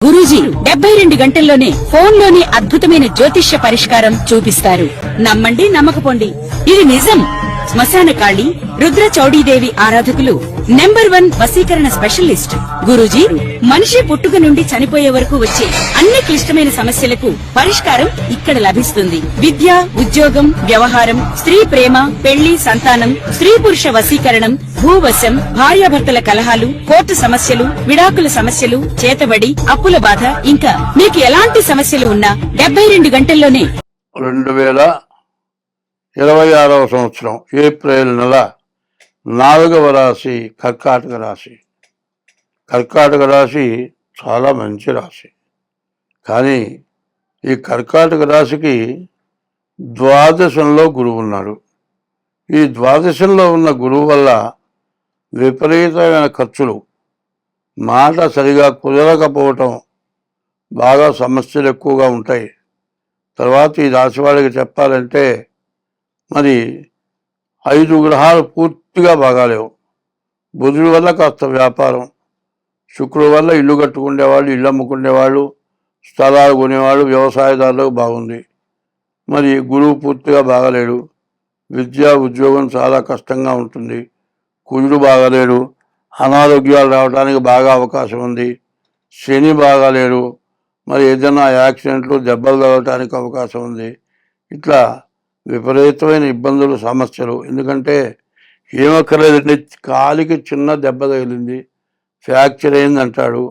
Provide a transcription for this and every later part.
గురూజీ 72 గంటల్లోనే ఫోన్ లోని అద్భుతమైన జ్యోతిష్య పరిష్కారం చూపిస్తారు. నమ్మండి, నమ్మకపోండి, ఇది నిజం. శ్మశాన కాళి రుద్ర చౌడీదేవి ఆరాధకులు నంబర్ 1 వశీకరణ స్పెషలిస్ట్ గురూజీ. మనిషి పుట్టుక నుండి చనిపోయే వరకు వచ్చే అన్ని క్లిష్టమైన సమస్యలకు పరిష్కారం ఇక్కడ లభిస్తుంది. విద్య, ఉద్యోగం, వ్యవహారం, స్త్రీ ప్రేమ, పెళ్లి, సంతానం, స్త్రీ పురుష వశీకరణం, భూవశం, భార్యాభర్తల కలహాలు, కోర్టు సమస్యలు, విడాకుల సమస్యలు, చేతబడి, అప్పుల బాధ, ఇంకా మీకు ఎలాంటి సమస్యలు ఉన్నా 72 గంటల్లోనే 2026వ సంవత్సరం ఏప్రిల్ నెల 4వ రాశి కర్కాటక రాశి. కర్కాటక రాశి చాలా మంచి రాశి. కానీ ఈ కర్కాటక రాశికి ద్వాదశంలో గురువు ఉన్నాడు. ఈ ద్వాదశంలో ఉన్న గురువు వల్ల విపరీతమైన ఖర్చులు, మాట సరిగా కుదరకపోవటం, బాగా సమస్యలు ఎక్కువగా ఉంటాయి. తర్వాత ఈ రాశి వాళ్ళకి చెప్పాలంటే మరి 5 గ్రహాలు పూర్తిగా బాగాలేవు. బుధుడి వల్ల కాస్త వ్యాపారం, శుక్రుడి వల్ల ఇల్లు కట్టుకునేవాళ్ళు, ఇల్లు అమ్ముకునేవాళ్ళు, స్థలాలు కొనేవాళ్ళు, వ్యవసాయదారులకు బాగుంది. మరి గురువు పూర్తిగా బాగలేడు. విద్య, ఉద్యోగం చాలా కష్టంగా ఉంటుంది. కుజుడు బాగలేడు. అనారోగ్యాలు రావడానికి బాగా అవకాశం ఉంది. శని బాగాలేడు. మరి ఏదైనా యాక్సిడెంట్లు, దెబ్బలు తగలటానికి అవకాశం ఉంది. ఇట్లా విపరీతమైన ఇబ్బందులు, సమస్యలు. ఎందుకంటే ఏమక్కర్లేదండి, కాలికి చిన్న దెబ్బ తగిలింది, ఫ్రాక్చర్ అయిందంటాడు,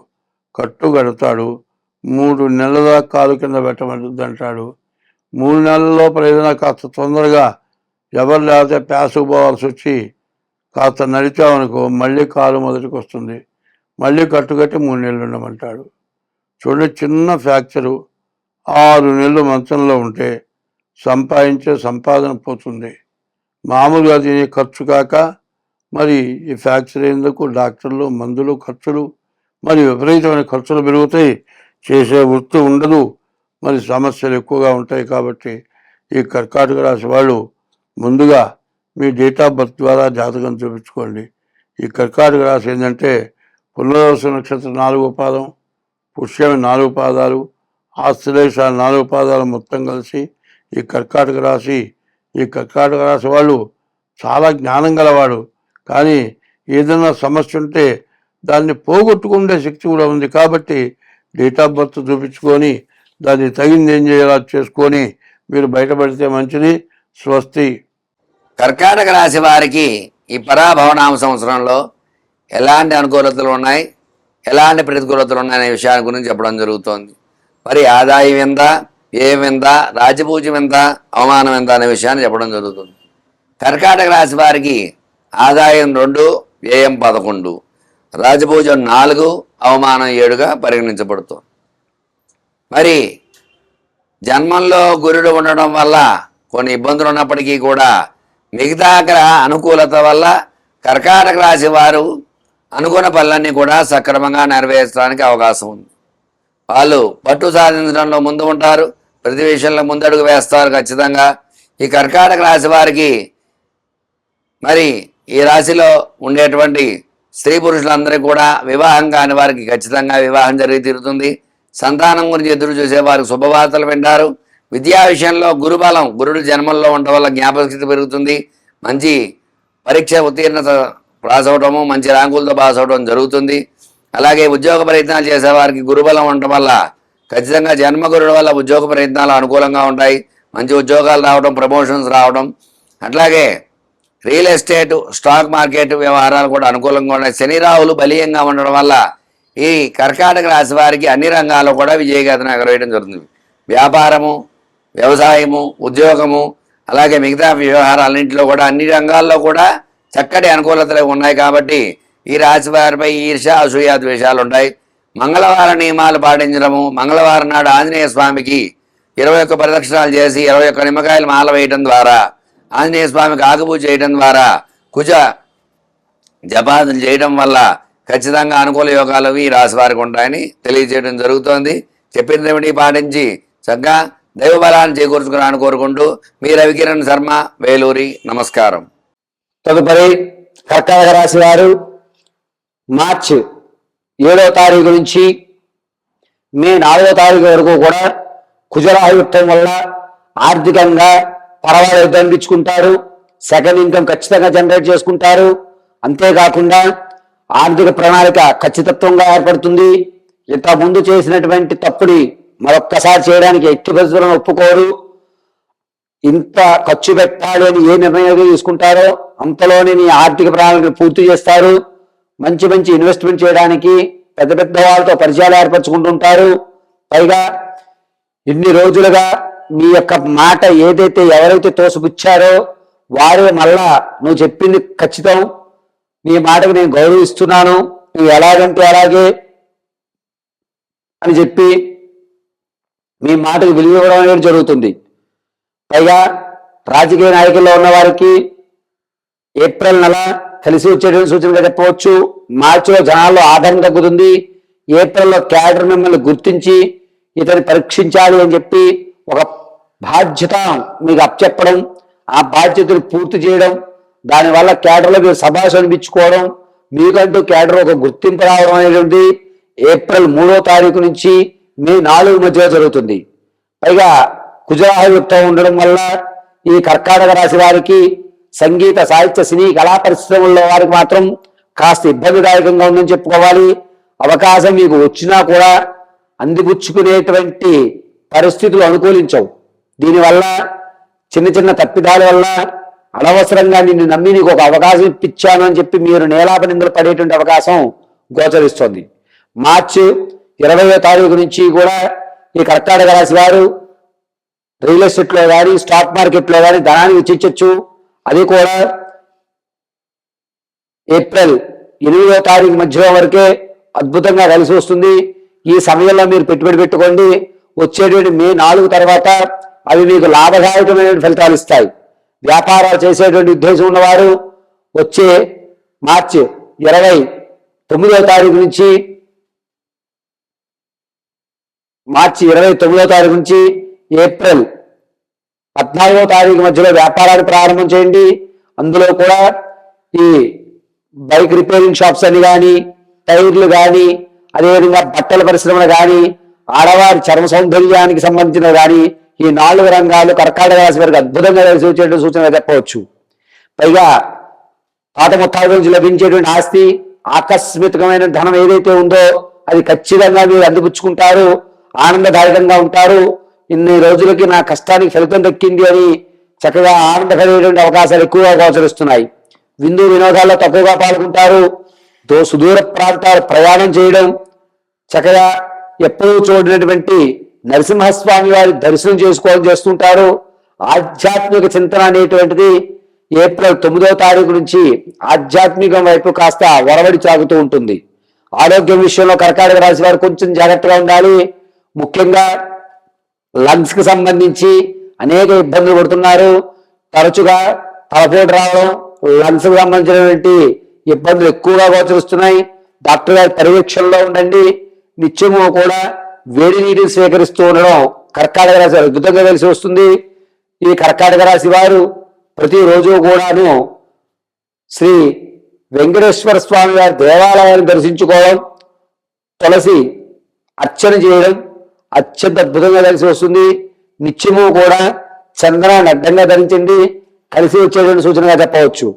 కట్టు కడతాడు, 3 నెలల దాకా కాలు కింద పెట్టమంటుంది అంటాడు. 3 నెలల లోపల ఏదైనా కాస్త తొందరగా ఎవరు లేకపోతే ప్యాసుకు పోవాల్సి వచ్చి కాస్త నడిచామనుకో మళ్ళీ కాలు మొదటికి వస్తుంది, మళ్ళీ కట్టుకట్టి 3 నెలలు ఉండమంటాడు. చూడండి, చిన్న ఫ్రాక్చరు 6 నెలలు మంచంలో ఉంటే సంపాదించే సంపాదన పోతుంది. మామూలుగా దీని ఖర్చు కాక మరి ఈ ఫ్రాక్చర్ అయ్యేందుకు డాక్టర్లు, మందులు, ఖర్చులు, మరి విపరీతమైన ఖర్చులు పెరుగుతాయి. చేసే వృత్తి ఉండదు, మరి సమస్యలు ఎక్కువగా ఉంటాయి. కాబట్టి ఈ కర్కాటక రాశి వాళ్ళు ముందుగా మీ డేట్ ఆఫ్ బర్త్ ద్వారా జాతకం చూపించుకోండి. ఈ కర్కాటక రాశి ఏంటంటే పునర్వసు నక్షత్రం 4వ పాదం, పుష్యమి 4 పాదాలు, ఆశ్లేష 4 పాదాలు మొత్తం కలిసి ఈ కర్కాటక రాశి వాళ్ళు చాలా జ్ఞానం గలవాడు. కానీ ఏదైనా సమస్య ఉంటే దాన్ని పోగొట్టుకునే శక్తి కూడా ఉంది. కాబట్టి డేట్ ఆఫ్ బర్త్ చూపించుకొని దాన్ని తగింది ఏం చేయాలో చేసుకొని మీరు బయటపడితే మంచిది. స్వస్తి. కర్కాటక రాశి వారికి ఈ పరాభవనామ సంవత్సరంలో ఎలాంటి అనుకూలతలు ఉన్నాయి, ఎలాంటి ప్రతికూలతలు ఉన్నాయనే విషయాల గురించి చెప్పడం జరుగుతోంది. మరి ఆదాయం ఎంత, వ్యయం ఎంత, రాజపూజ్యం ఎంత, అవమానం ఎంత అనే విషయాన్ని చెప్పడం జరుగుతుంది. కర్కాటక రాశి వారికి ఆదాయం 2, వ్యయం 11, రాజపూజ్యం 4, అవమానం 7గా పరిగణించబడుతుంది. మరి జన్మంలో గురుడు ఉండడం వల్ల కొన్ని ఇబ్బందులు ఉన్నప్పటికీ కూడా మిగతా గ్రహ అనుకూలత వల్ల కర్కాటక రాశి వారు అనుకున్న పనులన్నీ కూడా సక్రమంగా నెరవేర్చడానికి అవకాశం ఉంది. వాళ్ళు పట్టు సాధించడంలో ముందు ఉంటారు, ప్రతి విషయంలో ముందడుగు వేస్తారు ఖచ్చితంగా. ఈ కర్కాటక రాశి వారికి మరి ఈ రాశిలో ఉండేటువంటి స్త్రీ పురుషులందరికీ కూడా వివాహం కాని వారికి ఖచ్చితంగా వివాహం జరిగి తీరుతుంది. సంతానం గురించి ఎదురు చూసే వారికి శుభవార్తలు వింటారు. విద్యా విషయంలో గురుబలం, గురుడు జన్మల్లో ఉండడం వల్ల జ్ఞాపకశక్తి పెరుగుతుంది. మంచి పరీక్ష ఉత్తీర్ణత పాస్ అవడము, మంచి ర్యాంకులతో పాస్ అవడం జరుగుతుంది. అలాగే ఉద్యోగ ప్రయత్నాలు చేసేవారికి గురుబలం ఉండటం వల్ల ఖచ్చితంగా జన్మగురుడు వల్ల ఉద్యోగ ప్రయత్నాలు అనుకూలంగా ఉంటాయి. మంచి ఉద్యోగాలు రావడం, ప్రమోషన్స్ రావడం, అట్లాగే రియల్ ఎస్టేట్, స్టాక్ మార్కెట్ వ్యవహారాలు కూడా అనుకూలంగా ఉన్నాయి. శని రాహులు బలీయంగా ఉండడం వల్ల ఈ కర్కాటక రాశి వారికి అన్ని రంగాల్లో కూడా విజయగాథను ఎగరవేయడం జరుగుతుంది. వ్యాపారము, వ్యవసాయము, ఉద్యోగము, అలాగే మిగతా వ్యవహారాలన్నింటిలో కూడా అన్ని రంగాల్లో కూడా చక్కటి అనుకూలతలు ఉన్నాయి. కాబట్టి ఈ రాశి వారిపై ఈర్ష, అసూయ, ద్వేషాలు ఉంటాయి. మంగళవారం నియమాలు పాటించడము, మంగళవారం నాడు ఆంజనేయ స్వామికి 21 ప్రదక్షిణాలు చేసి 21 నిమ్మకాయలు మాల వేయడం ద్వారా, ఆంజనేయ స్వామికి ఆకుపూజ చేయడం ద్వారా, కుజ జపాదులు చేయడం వల్ల ఖచ్చితంగా అనుకూల యోగాలు ఈ రాశి వారికి ఉంటాయని తెలియజేయడం జరుగుతోంది. చెప్పినవి పాటించి చక్కగా దైవ బలాన్ని చేకూర్చుకున్నాను కోరుకుంటూ మీ రవికిరణ్ శర్మ, వేలూరి. నమస్కారం. తదుపరి కర్కాటక రాశి వారు మార్చి 7వ తారీఖు నుంచి మే 4వ తారీఖు వరకు కూడా కుజరాయుత్వం వల్ల ఆర్థికంగా పర్వాలేదు అనిపించుకుంటారు. సెకండ్ ఇన్కమ్ ఖచ్చితంగా జనరేట్ చేసుకుంటారు. అంతేకాకుండా ఆర్థిక ప్రణాళిక ఖచ్చితత్వంగా ఏర్పడుతుంది. ఇంత ముందు చేసినటువంటి తప్పుని మరొక్కసారి చేయడానికి ఎట్టి పరిస్థితులను ఒప్పుకోరు. ఇంత ఖర్చు పెట్టాలి అని ఏ నిర్ణయం తీసుకుంటారో అంతలోనే నీ ఆర్థిక ప్రణాళికను పూర్తి చేస్తారు. మంచి మంచి ఇన్వెస్ట్మెంట్ చేయడానికి పెద్ద పెద్ద వాళ్ళతో పరిచయాలు ఏర్పరచుకుంటుంటారు. పైగా ఇన్ని రోజులుగా మీ యొక్క మాట ఏదైతే ఎవరైతే తోసిపుచ్చారో వారే మళ్ళా నువ్వు చెప్పింది ఖచ్చితం, నీ మాటకు నేను గౌరవిస్తున్నాను, నువ్వు ఎలాగంటే అలాగే అని చెప్పి మీ మాటకు విలువ ఇవ్వడం అనేది జరుగుతుంది. పైగా రాజకీయ నాయకుల్లో ఉన్న వారికి ఏప్రిల్ నెల కలిసి వచ్చేటువంటి సూచనగా చెప్పవచ్చు. మార్చిలో జనాల్లో ఆదరణ తగ్గుతుంది. ఏప్రిల్లో క్యాడర్ మిమ్మల్ని గుర్తించి ఇతన్ని పరీక్షించాలి అని చెప్పి ఒక బాధ్యత మీకు అప్పచెప్పడం, ఆ బాధ్యతను పూర్తి చేయడం, దానివల్ల క్యాడర్లో మీరు సభాష అనిపించుకోవడం, మీకంటూ క్యాడర్ ఒక గుర్తింపు రావడం అనేది ఏప్రిల్ 3వ తారీఖు నుంచి మే 4 మధ్యలో జరుగుతుంది. పైగా కుజరాయుక్తం ఉండడం వల్ల ఈ కర్కాటక రాశి వారికి సంగీత సాహిత్య సినీ కళా పరిశ్రమల్లో వారికి మాత్రం కాస్త ఇబ్బందిదాయకంగా ఉందని చెప్పుకోవాలి. అవకాశం మీకు వచ్చినా కూడా అందిపుచ్చుకునేటువంటి పరిస్థితులు అనుకూలించవు. దీనివల్ల చిన్న చిన్న తప్పిదాల వల్ల అనవసరంగా నిన్ను నమ్మి నీకు ఒక అవకాశం ఇప్పించాను అని చెప్పి మీరు నేలాపనిందలు పడేటువంటి అవకాశం గోచరిస్తుంది. మార్చి 20వ తారీఖు నుంచి కూడా ఈ కర్కాటక రాశి వారు రియల్ ఎస్టేట్లో కానీ స్టాక్ మార్కెట్లో కానీ ధనాన్ని వెచ్చించవచ్చు. అది కూడా ఏప్రిల్ 8వ తారీఖు మధ్య వరకే అద్భుతంగా కలిసి వస్తుంది. ఈ సమయంలో మీరు పెట్టుబడి పెట్టుకోండి. వచ్చేటువంటి మే 4 తర్వాత అవి మీకు లాభదాయకమైన ఫలితాలు ఇస్తాయి. వ్యాపారాలు చేసేటువంటి ఉద్దేశం ఉన్నవారు వచ్చే మార్చి 29వ తారీఖు నుంచి ఏప్రిల్ 14వ తారీఖు మధ్యలో వ్యాపారాన్ని ప్రారంభం చేయండి. అందులో కూడా ఈ బైక్ రిపేరింగ్ షాప్స్ అని కానీ, టైర్లు కానీ, అదేవిధంగా బట్టల పరిశ్రమలు కానీ, ఆడవారి చర్మ సౌందర్యానికి సంబంధించిన కానీ ఈ 4 రంగాలు కర్కాటక రాశి వారికి అద్భుతంగా కలిసి వచ్చేటువంటి సూచనగా చెప్పవచ్చు. పైగా పాత మొత్తాల నుంచి లభించేటువంటి ఆస్తి, ఆకస్మికమైన ధనం ఏదైతే ఉందో అది ఖచ్చితంగా మీరు అందిపుచ్చుకుంటారు. ఆనందదాయకంగా ఉంటారు. ఇన్ని రోజులకి నా కష్టానికి ఫలితం దక్కింది అని చక్కగా ఆనందపడేటువంటి అవకాశాలు ఎక్కువగా గోచరిస్తున్నాయి. విందు వినోదాల్లో తక్కువగా పాల్గొంటారు. సుదూర ప్రాంతాలు ప్రయాణం చేయడం, చక్కగా ఎప్పుడూ చూడనటువంటి నరసింహస్వామి వారి దర్శనం చేసుకోవడం చేస్తుంటారు. ఆధ్యాత్మిక చింతన అనేటువంటిది ఏప్రిల్ 9వ తారీఖు నుంచి ఆధ్యాత్మికం వైపు కాస్త ఒరవడి సాగుతూ ఉంటుంది. ఆరోగ్యం విషయంలో కర్కాటక రాశి వారు కొంచెం జాగ్రత్తగా ఉండాలి. ముఖ్యంగా లంగ్స్ కి సంబంధించి అనేక ఇబ్బందులు పడుతున్నారు. తరచుగా తలపోటు రావడం, లంగ్స్ కి సంబంధించినటువంటి ఇబ్బందులు ఎక్కువగా గోచరిస్తున్నాయి. డాక్టర్ గారి పర్యవేక్షణలో ఉండండి. నిత్యము కూడా వేడి నీటిని స్వీకరిస్తూ ఉండడం కర్కాటక రాశి వారు అద్భుతంగా కలిసి వస్తుంది. ఈ కర్కాటక రాశి వారు ప్రతిరోజు కూడాను శ్రీ వెంకటేశ్వర స్వామి వారి దేవాలయాన్ని దర్శించుకోవడం, తులసి అర్చన చేయడం అత్యంత అద్భుతంగా కలిసి వస్తుంది. నిత్యము కూడా చందనాన్ని అడ్డంగా ధరించండి, కలిసి వచ్చేటువంటి సూచనగా చెప్పవచ్చు.